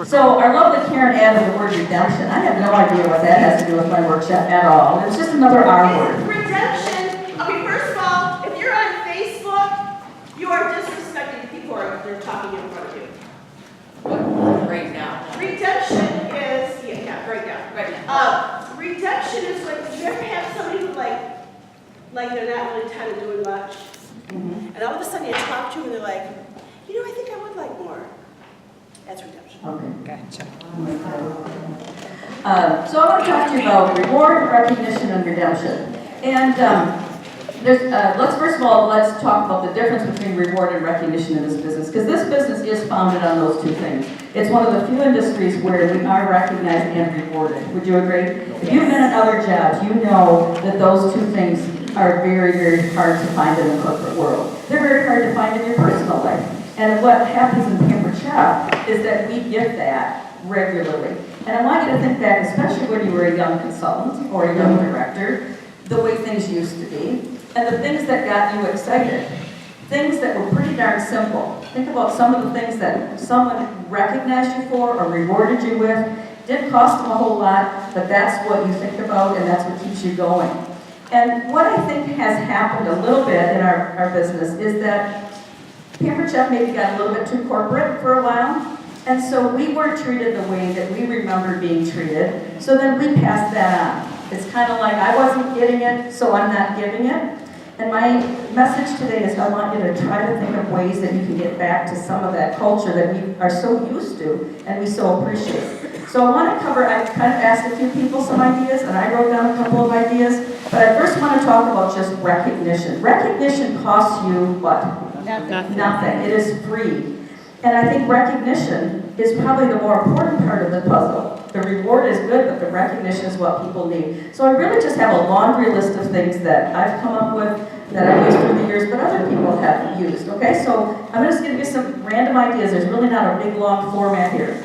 So I love that Karen added the word redemption. I have no idea what that has to do with my workshop at all. It's just another R word. Redemption. Okay, first of all, if you're on Facebook, you are disrespecting people who are talking in front of you. Right now. Redemption is, right now. Right now. Redemption is like, you ever have somebody who like they're not really kind of doing much, and all of a sudden you talk to them and they're like, I think I would like more. That's redemption. Okay. Gotcha. So I want to talk to you about reward, recognition, and redemption. And let's talk about the difference between reward and recognition in this business, because this business is founded on those two things. It's one of the few industries where we are recognized and rewarded. Would you agree? If you've been at other jobs, you know that those two things are very, very hard to find in the corporate world. They're very hard to find in your personal life. And what happens in Pampered Chef is that we get that regularly. And I want you to think back, especially when you were a young consultant or a young director, the way things used to be, and the things that got you excited. Things that were pretty darn simple. Think about some of the things that someone recognized you for or rewarded you with. Didn't cost them a whole lot, but that's what you think about and that's what keeps you going. And what I think has happened a little bit in our business is that Pampered Chef maybe got a little bit too corporate for a while, and so we weren't treated the way that we remember being treated, so then we passed that on. It's kind of like, I wasn't getting it, so I'm not giving it. And my message today is I want you to try to think of ways that you can get back to some of that culture that we are so used to and we so appreciate. So I want to cover, I kind of asked a few people some ideas, and I wrote down a couple of ideas, but I first want to talk about just recognition. Recognition costs you what? Nothing. It is free. And I think recognition is probably the more important part of the puzzle. The reward is good, but the recognition is what people need. So I really just have a laundry list of things that I've come up with, that I've used through the years, but other people have used, okay? So I'm just going to give you some random ideas. There's really not a big, long format here.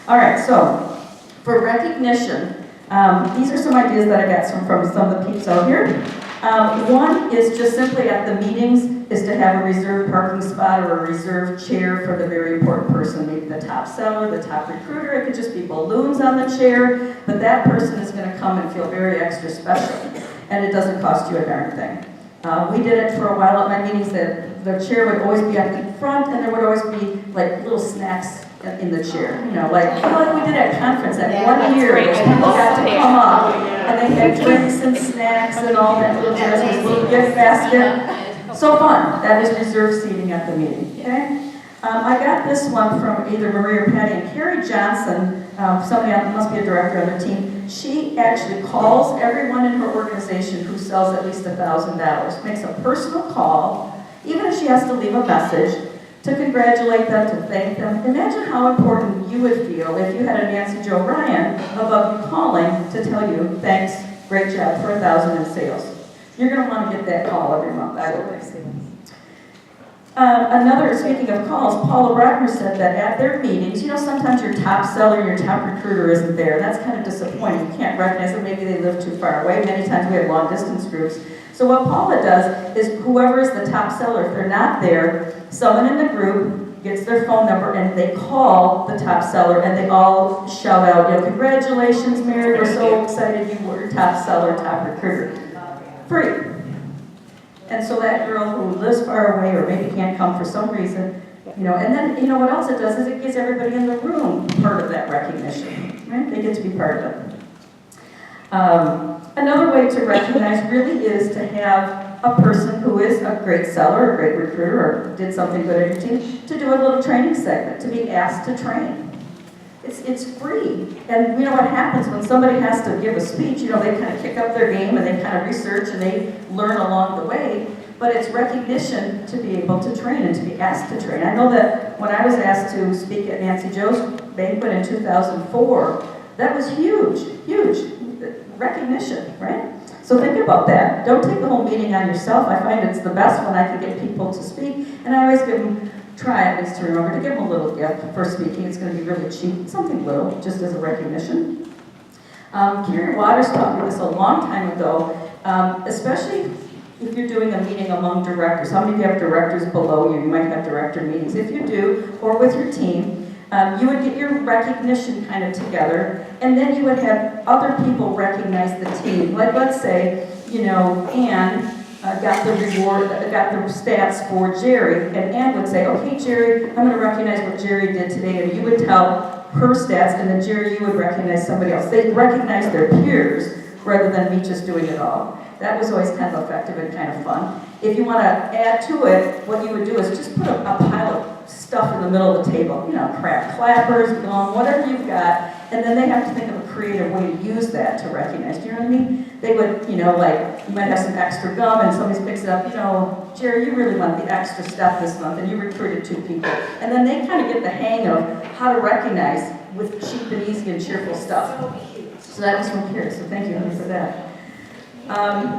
All right, so for recognition, these are some ideas that I got from some of the peeps out here. One is just simply at the meetings is to have a reserved parking spot or a reserved chair for the very important person, maybe the top seller, the top recruiter. It could just be balloons on the chair, but that person is going to come and feel very extra special, and it doesn't cost you a darn thing. We did it for a while at my meetings that the chair would always be up in front, and there would always be like little snacks in the chair, like we did at conference that one year, people got to come up, and they had drinks and snacks and all that little chairs, this little gift basket. So fun. That is reserved seating at the meeting. Okay. I got this one from either Marie or Patty, and Carrie Johnson, somebody else, must be a director on their team. She actually calls everyone in her organization who sells at least $1,000, makes a personal call, even if she has to leave a message, to congratulate them, to thank them. Imagine how important you would feel if you had a Nancy Jo Ryan above you calling to tell you, thanks, great job for $1,000 in sales. You're going to want to get that call every month, I would think. Speaking of calls, Paula Brockner said that at their meetings, sometimes your top seller, your top recruiter isn't there. That's kind of disappointing. You can't recognize them. Maybe they live too far away. Many times we have long distance groups. So what Paula does is whoever is the top seller, if they're not there, someone in the group gets their phone number and they call the top seller and they all shout out, congratulations, Mary, we're so excited you were top seller, top recruiter. Free. And so that girl who lives far away or maybe can't come for some reason, and then, what else it does is it gives everybody in the room part of that recognition, right? They get to be part of it. Another way to recognize really is to have a person who is a great seller, a great recruiter, or did something good at your team, to do a little training segment, to be asked to train. It's free. And what happens when somebody has to give a speech, they kind of kick up their game and they kind of research and they learn along the way, but it's recognition to be able to train and to be asked to train. I know that when I was asked to speak at Nancy Jo's banquet in 2004, that was huge recognition, right? So think about that. Don't take the whole meeting on yourself. I find it's the best when I can get people to speak, and I always give them, try at least to remember to give them a little gift for speaking. It's going to be really cheap, something little, just as a recognition. Carrie Waters taught me this a long time ago, especially if you're doing a meeting among directors. How many of you have directors below you? You might have director meetings. If you do, or with your team, You would get your recognition kind of together, and then you would have other people recognize the team. Like, let's say, Ann got the reward, got the stats for Jerry, and Ann would say, okay, Jerry, I'm going to recognize what Jerry did today, and you would tell her stats, and then Jerry, you would recognize somebody else. They'd recognize their peers rather than me just doing it all. That was always kind of effective and kind of fun. If you want to add to it, what you would do is just put a pile of stuff in the middle of the table, crap clappers, gum, whatever you've got, and then they have to think of a creative way to use that to recognize. Do you know what I mean? They would, like, you might have some extra gum and somebody picks it up, Jerry, you really want the extra stuff this month, and you recruited 2 people. And then they kind of get the hang of how to recognize with cheap and easy and cheerful stuff. So that was from here, so thank you honey, for that.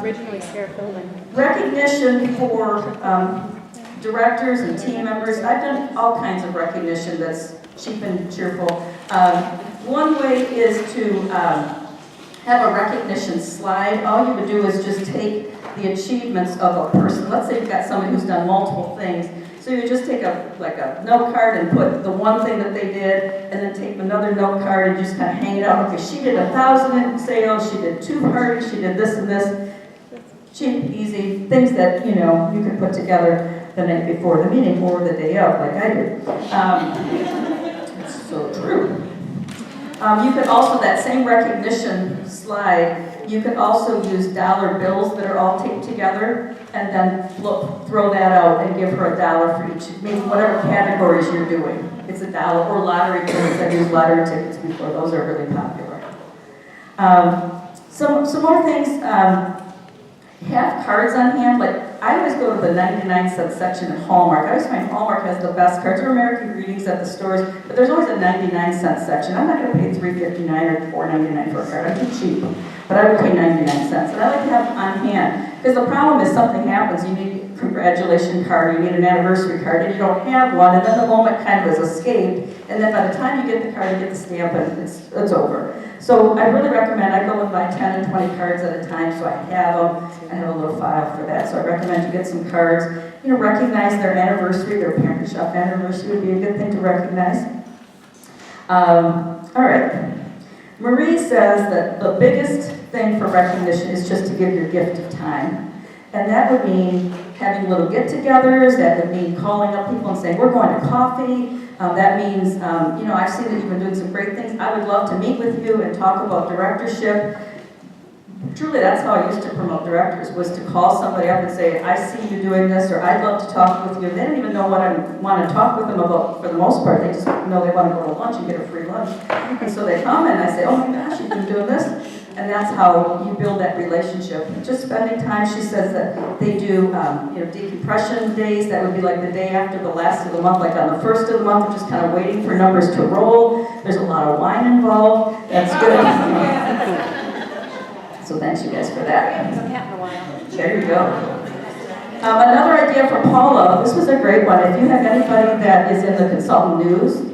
Originally Scarif Building. Recognition for directors and team members. I've done all kinds of recognition that's cheap and cheerful. One way is to have a recognition slide. All you would do is just take the achievements of a person. Let's say you've got somebody who's done multiple things. So you just take a note card and put the one thing that they did, and then take another note card and just kind of hang it out. Okay, she did 1,000 in sales, she did 2 parties, she did this and this. Cheap, easy, things that, you could put together the night before the meeting or the day of, like I did. It's so true. You could also, that same recognition slide, you could also use dollar bills that are all taped together and then throw that out and give her $1 for each, maybe whatever categories you're doing. It's $1, or lottery tickets. I've used lottery tickets before. Those are really popular. Some more things. Have cards on hand. Like, I always go to the 99-cent section at Hallmark. I always find Hallmark has the best cards, or American Greetings at the stores, but there's always a 99-cent section. I'm not going to pay $3.59 or $4.99 for a card. I'm too cheap, but I would pay 99 cents. And I like to have them on hand, because the problem is something happens. You need a congratulation card, you need an anniversary card, and you don't have one, and then the moment kind of is escaped, and then by the time you get the card, you get the stamp, and it's over. So I really recommend, I go and buy 10 and 20 cards at a time, so I have them. I have a little file for that, so I recommend you get some cards. Recognize their anniversary, their parent shop anniversary would be a good thing to recognize. All right. Marie says that the biggest thing for recognition is just to give your gift of time. And that would mean having little get-togethers, that would mean calling up people and saying, we're going to coffee. That means, I've seen that you've been doing some great things. I would love to meet with you and talk about directorship. Truly, that's how I used to promote directors, was to call somebody up and say, I see you doing this, or I'd love to talk with you. They didn't even know what I want to talk with them about for the most part. They just know they want to go to lunch and get a free lunch. And so they come and I say, oh my gosh, you've been doing this. And that's how you build that relationship. Just spending time. She says that they do, decompression days. That would be like the day after the last of the month, like on the first of the month, we're just kind of waiting for numbers to roll. There's a lot of wine involved. That's good. So thanks you guys for that. There you go. Another idea for Paula. This was a great one. If you have anybody that is in the consultant news,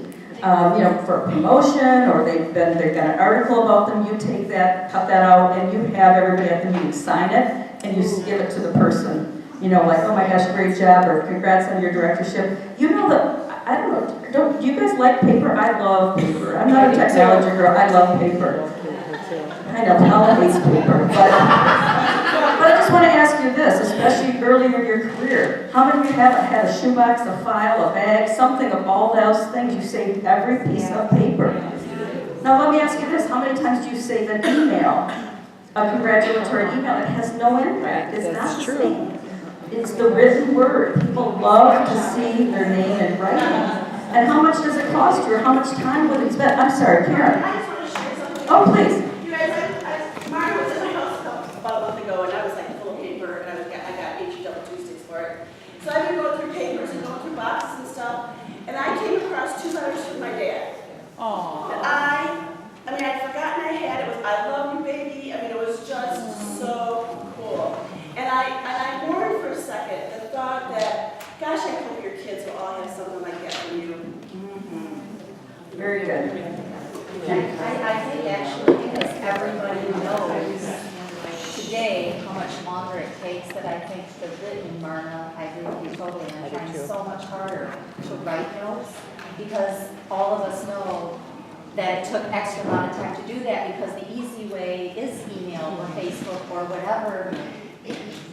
for a promotion, or they've got an article about them, you take that, cut that out, and you have everybody at the meeting sign it, and you give it to the person. Like, oh my gosh, great job, or congrats on your directorship. I don't know, do you guys like paper? I love paper. I'm not a technology girl, I love paper. I know, Paula hates paper, but I just want to ask you this, especially early in your career. How many of you haven't had a shoebox, a file, a bag, something of all those things? You saved every piece of paper. Now let me ask you this, how many times do you save an email, a congratulatory email that has no impact? It's not the same. It's the written word. People love to see their name in writing. And how much does it cost you, or how much time would it spend? I'm sorry, Karen. I just want to share something. Oh, please. You guys, Marna was in my house about a month ago, and I was like full of paper, and I got HE2 sticks for it. So I've been going through papers and going through boxes and stuff, and I came across 2 letters from my dad. Aww. And I'd forgotten I had it. Was I love you, baby. It was just so cool. And I mourned for a second and thought that, gosh, I hope your kids will all have something like that from you. Mm-hmm. Very good. I think actually, because everybody knows today how much longer it takes, that I think the written Marna, I agree with you totally, I'm trying so much harder to write notes. because all of us know that it took extra amount of time to do that because the easy way is email or Facebook or whatever.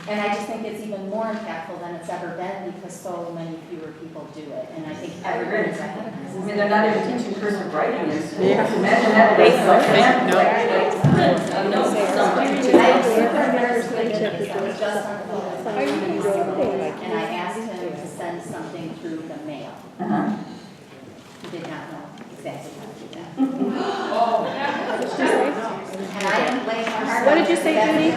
And I just think it's even more impactful than it's ever been because so many fewer people do it. And I think everybody's I recognizes mean, it. they're not even teaching cursive writing in school. Imagine that. I have a super embarrassed with it. I was just on the phone with someone and I asked him to send something through the mail. Uh-huh. He did not know exactly how to do that. What did you say? And I didn't blame her. What did you say, Judy?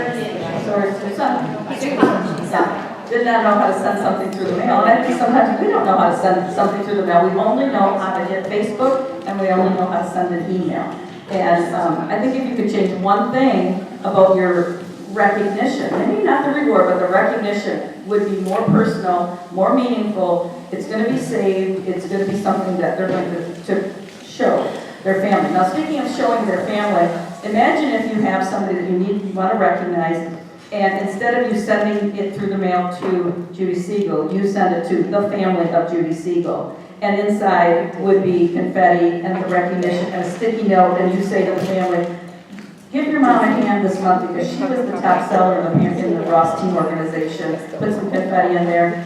Sorry, Susan. He's a college, he's out. Did not know how to send something through the mail. And I think sometimes we don't know how to send something through the mail. We only know how to hit Facebook and we only know how to send an email. And I think if you could change one thing about your recognition, maybe not the reward, but the recognition would be more personal, more meaningful. It's going to be saved. It's going to be something that they're going to show their family. Now, speaking of showing their family, imagine if you have somebody that you want to recognize, and instead of you sending it through the mail to Judy Siegel, you send it to the family of Judy Siegel. And inside would be confetti and the recognition and a sticky note, and you say to the family, give your mom a hand this month because she was the top seller in the Ross Team Organization. Put some confetti in there.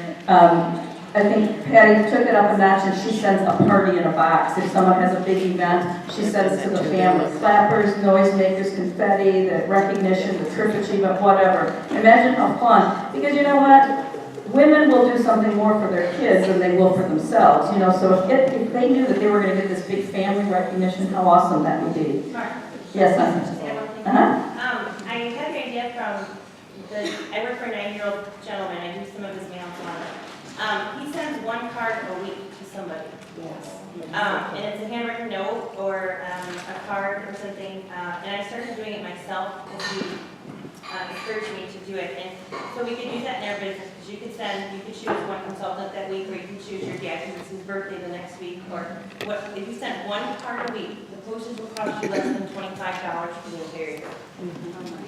I think Patty took it up a notch and she sends a party in a box. If someone has a big event, she sends to the family. Clappers, noisemakers, confetti, the recognition, the trip achievement, whatever. Imagine how fun. Because you know what? Women will do something more for their kids than they will for themselves. You know, so if they knew that they were going to get this big family recognition, how awesome that would be. Yes, honey. I had an idea from I work for a 9-year-old gentleman. I do some of his mail on. He sends one card a week to somebody. And it's a handwritten note or a card or something. And I started doing it myself because he encouraged me to do it. And so we could use that in our business because you could choose one consultant that week, or you can choose your dad because it's his birthday the next week. Or if you sent one card a week, the postage will cost you less than $25 for the entire year.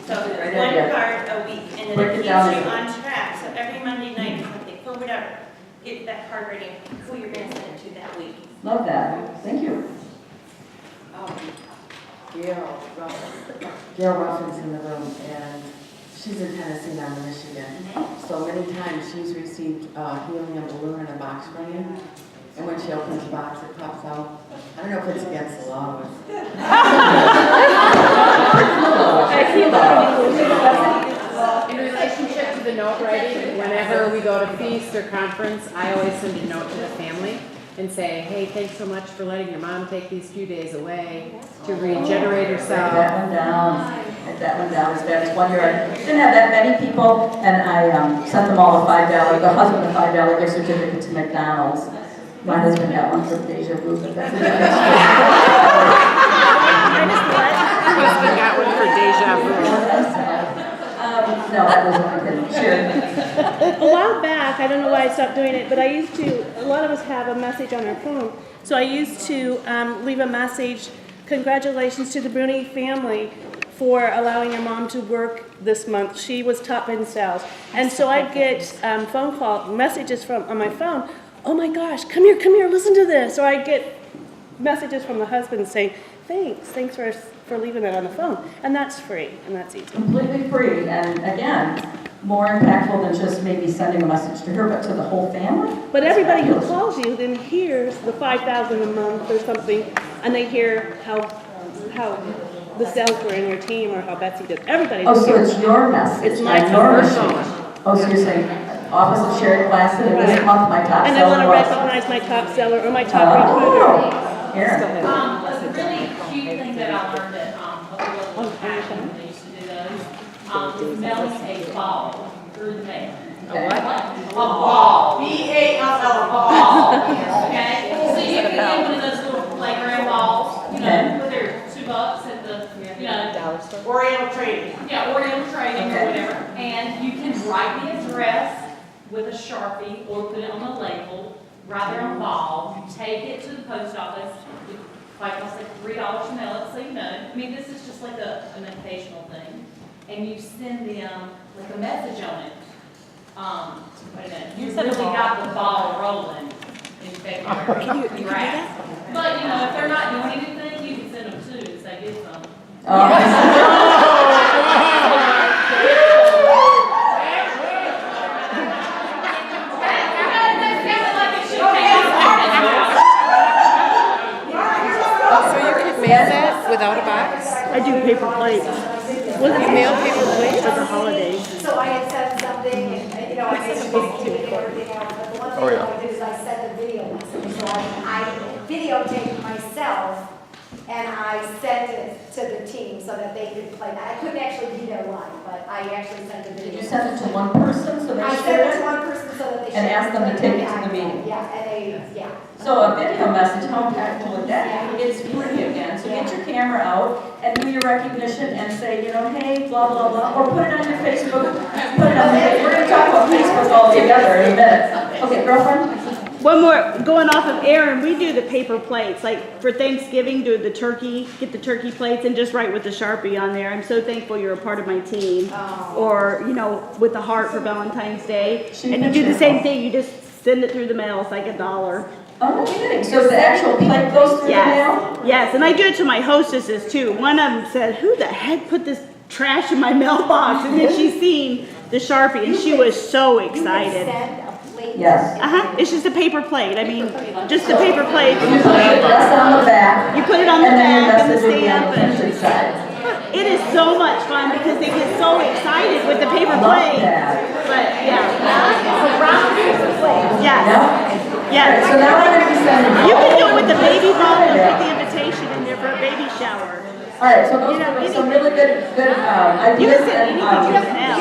So Right one idea. card a week, and then Break it it keeps down. you on track. So every Monday night or something, for whatever, get that card ready, who you're going to send it to that week. Love that. Thank you. Gail Ruffins in the room, and she's in Tennessee now in Michigan. So many times she's received helium balloon in a box for you, and when she opens the box, it pops out. I don't know if it's against the law, but In relationship to the note writing, whenever we go to feast or conference, I always send a note to the family and say, hey, thanks so much for letting your mom take these few days away to regenerate Write herself. that one down. Write that one down. That's 1 year. I didn't have that many people, and I sent them all a $5, the husband a $5 gift certificate to McDonald's. My husband got one for Deja Vu, but that's a different story. Husband got one for deja vu. No, that wasn't my thing. Sure. A while back, I don't know why I stopped doing it, but I used to, a lot of us have a message on our phone. So I used to leave a message, congratulations to the Bruni family for allowing your mom to work this month. She was top in sales. And so I'd get phone call messages on my phone, oh my gosh, come here, listen to this. Or I'd get messages from the husband saying, thanks for leaving that on the phone. And that's free, and that's easy. Completely free, and again, more impactful than just maybe sending a message to her, but to the whole family. But everybody who calls you then hears the $5,000 a month or something, and they hear how the sales were in your team or how Betsy did. Everybody. Oh, so it's your message. It's my not your personal message. Oh, so you're saying Office of Sherry Classen, and this Right. month my top And I seller want to was. recognize my top seller or my top recruiter. Aaron. A really cute thing that I learned at a little passion when they used to do those is mailing a ball through the mail. Okay. A ball. B-A-L-L, ball. Okay? So you can get one of those little playground balls, put their $2 at the, Dollar store. Oriental trading. Yeah, Oriental trading or Okay. whatever. And you can write the address with a Sharpie or put it on a label, right there on the ball. You take it to the post office. It like costs like $3 to mail it, so you know. I mean, this is just like an occasional thing. And you send them like a message on it. Wait a minute. You really got the ball rolling. in February. Can you do that? But, you know, if they're not doing anything, you can send them two and say, get some. So you can mail that without a box? I do paper plates. You mail paper plates? For the holidays. So I had said something, and, you know, I made a mistake and everything else, but the one thing I did is I sent a video message. So I videotaped myself, and I sent it to the team so that they could play that. I couldn't actually be there live, but I actually sent a Did video. you send it to one person so they I shared sent it it? to one person so that they And shared asked them to take it to the meeting? Yeah, and they, yeah. So a video message, how impactful would that be? It's free again, so get your camera out and do your recognition and say, you know, hey, blah, blah, blah, or put it on your Facebook, put it on your, we're gonna talk about Facebook all together in a minute. Okay, girlfriend? One more, going off of Aaron, we do the paper plates, like for Thanksgiving, do the turkey, get the turkey plates and just write with the Sharpie on there. I'm so thankful you're a part of my team. Or, you know, with the heart for Valentine's Day. And you do the same thing, you just send it through the mail, it's like $1. Oh, no kidding, so the actual plate goes through the mail? Yes, and I do it to my hostesses too. One of them said, who the heck put this trash in my mailbox? And then she seen the Sharpie and she was so excited. You can send a plate. Yes. It's just a paper plate. I mean, just a paper plate. You put the address on the back. You put it on the and then your back and the message will be on stamp the and picture side. it is so much fun because they get so excited with the paper Love plate. that. But yeah. Yes. Yeah? Yes. So now I'm gonna be sending. You can do it with the baby bottle and put the invitation in there for a baby shower. All right, so those are some really good You ideas. can send anything you can now.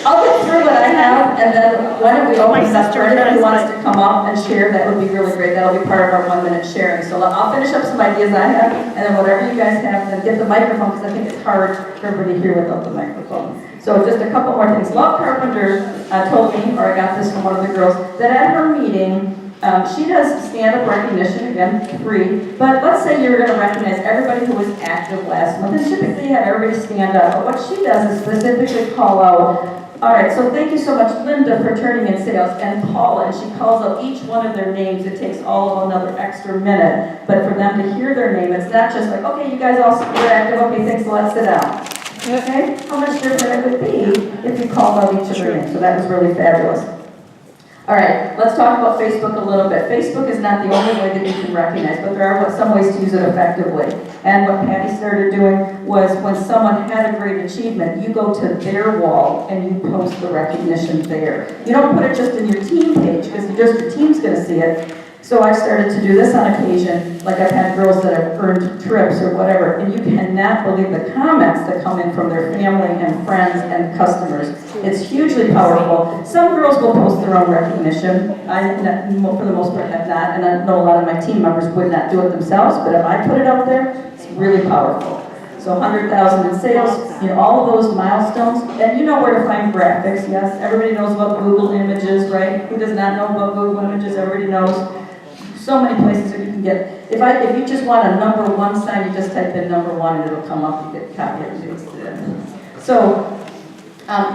I'll get through what I have, and then why don't we open it up for sister anybody who does, wants but- to come up and share, that would be really great. That'll be part of our 1 minute sharing. So I'll finish up some ideas I have, and then whatever you guys have, then get the microphone, because I think it's hard for everybody to hear without the microphone. So just a couple more things. Love Carpenter told me, or I got this from one of the girls, that at her meeting, she does stand-up recognition, again, free, but let's say you're gonna recognize everybody who was active last month, and typically you have everybody stand up, but what she does is specifically call out, all right, so thank you so much, Linda, for turning in sales, and Paula, and she calls out each one of their names. It takes all of another extra minute, but for them to hear their name, it's not just like, okay, you guys all were active, okay, thanks, let's sit down. Okay, how much different it would be if you called out each of their names, so that was really fabulous. All right, let's talk about Facebook a little bit. Facebook is not the only way that you can recognize, but there are some ways to use it effectively. And what Patty started doing was when someone had a great achievement, you go to their wall and you post the recognition there. You don't put it just in your team page, because just your team's gonna see it. So I started to do this on occasion, like I've had girls that have earned trips or whatever, and you cannot believe the comments that come in from their family and friends and customers. It's hugely powerful. Some girls will post their own recognition. I, for the most part, have not, and I know a lot of my team members would not do it themselves, but if I put it out there, it's really powerful. So 100,000 in sales, you know, all of those milestones, and you know where to find graphics, yes? Everybody knows about Google Images, right? Who does not know about Google Images? Everybody knows. So many places that you can get. If you just want a number one sign, you just type in number one and it'll come up. You get copy and paste it in. So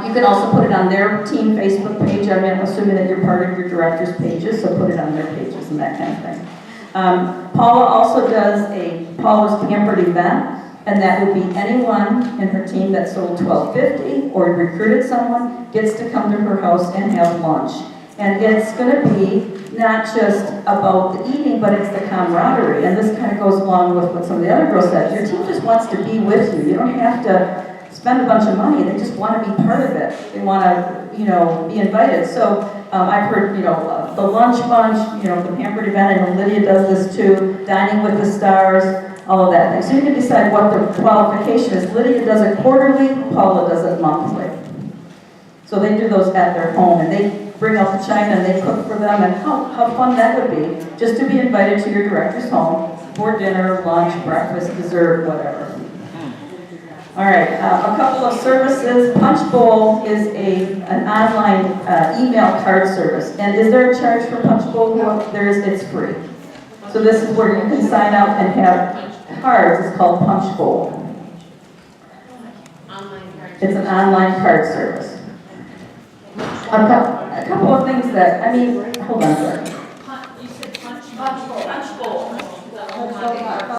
you can also put it on their team Facebook page. I mean, I'm assuming that you're part of your director's pages, so put it on their pages and that kind of thing. Paula also does a Paula's Pampered event, and that would be anyone in her team that sold $12.50 or recruited someone gets to come to her house and have lunch. And it's going to be not just about the eating, but it's the camaraderie. And this kind of goes along with what some of the other girls said. Your team just wants to be with you. You don't have to spend a bunch of money. They just want to be part of it. They want to, you know, be invited. So I've heard, you know, the lunch bunch, you know, the Pampered event. I know Lydia does this too. Dining with the Stars, all of that thing. So you can decide what the qualification is. Lydia does it quarterly. Paula does it monthly. So they do those at their home, and they bring out the china and they cook for them, and how fun that would be, just to be invited to your director's home for dinner, lunch, breakfast, dessert, whatever. All right, a couple of services. Punch Bowl is an online email card service. And is there a charge for Punch Bowl? No, there is, it's free. So this is where you can sign up and have cards. It's called Punch Bowl. It's an online card service. A couple of things that, I mean, hold on a second.